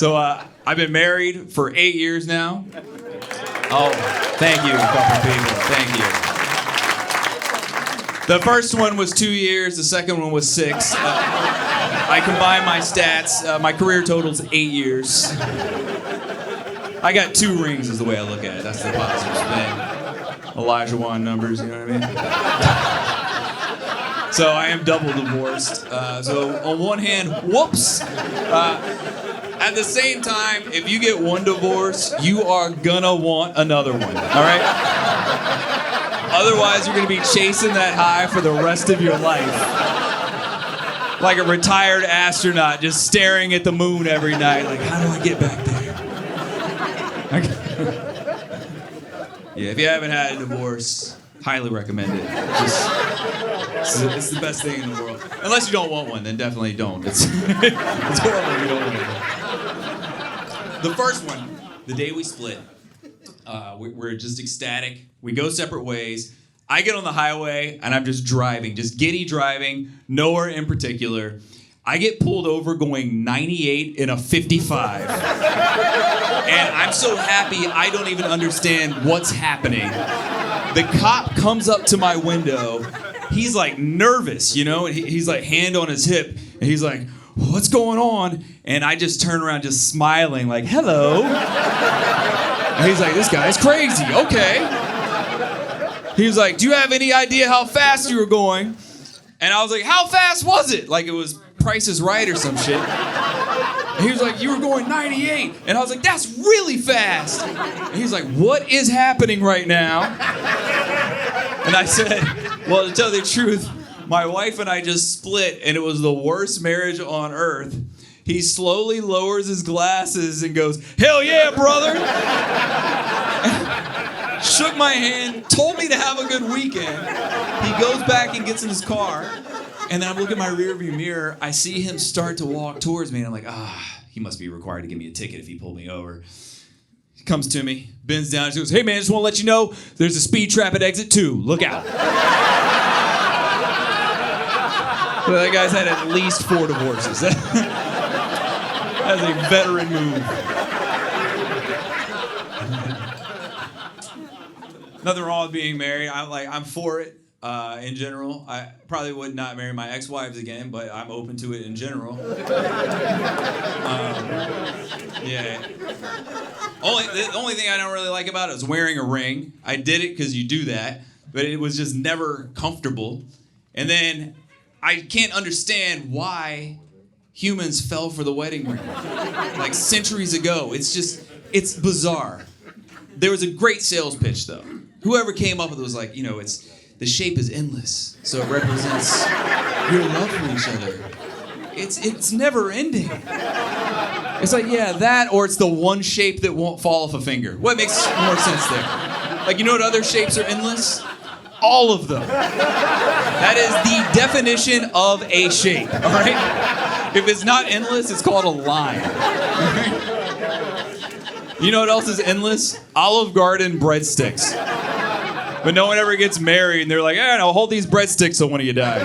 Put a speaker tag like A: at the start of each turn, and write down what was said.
A: So I've been married for 8 years now. Oh, thank you, a couple people. Thank you. The first one was 2 years. The second one was 6. I combined my stats. My career total's 8 years. I got 2 rings is the way I look at it. That's the positive spin. Elijah Wan numbers, you know what I mean? So I am double divorced. So on one hand, whoops. At the same time, if you get one divorce, you are gonna want another one, all right? Otherwise, you're gonna be chasing that high for the rest of your life. Like a retired astronaut just staring at the moon every night, like, how do I get back there? Yeah, if you haven't had a divorce, highly recommend it. It's the best thing in the world. Unless you don't want one, then definitely don't. It's horrible if you don't want one. The first one, the day we split, we're just ecstatic. We go separate ways. I get on the highway, and I'm just driving, just giddy driving, nowhere in particular. I get pulled over going 98 in a 55. And I'm so happy I don't even understand what's happening. The cop comes up to my window. He's like nervous, you know, and he's like hand on his hip, and he's like, what's going on? And I just turn around just smiling like, hello. And he's like, this guy's crazy, okay. He was like, do you have any idea how fast you were going? And I was like, how fast was it? Like it was Price is Right or some shit. And he was like, you were going 98. And I was like, that's really fast. And he's like, what is happening right now? And I said, well, to tell the truth, my wife and I just split, and it was the worst marriage on earth. He slowly lowers his glasses and goes, hell yeah, brother! Shook my hand, told me to have a good weekend. He goes back and gets in his car, and then I'm looking at my rearview mirror. I see him start to walk towards me, and I'm like, he must be required to give me a ticket if he pulled me over. He comes to me, bends down, and goes, hey man, just want to let you know, there's a speed trap at exit 2. Look out. So that guy's had at least 4 divorces. That's a veteran move. Nothing wrong with being married. I'm for it in general. I probably would not marry my ex-wives again, but I'm open to it in general. Yeah. The only thing I don't really like about it is wearing a ring. I did it because you do that, but it was just never comfortable. And then I can't understand why humans fell for the wedding ring. Like centuries ago. It's bizarre. There was a great sales pitch though. Whoever came up with it was like, the shape is endless. So it represents your love for each other. It's never ending. It's like, yeah, that or it's the one shape that won't fall off a finger. What makes more sense there? Like, you know what other shapes are endless? All of them. That is the definition of a shape, all right? If it's not endless, it's called a line. You know what else is endless? Olive Garden breadsticks. But no one ever gets married, and they're like, no, hold these breadsticks till one of you dies.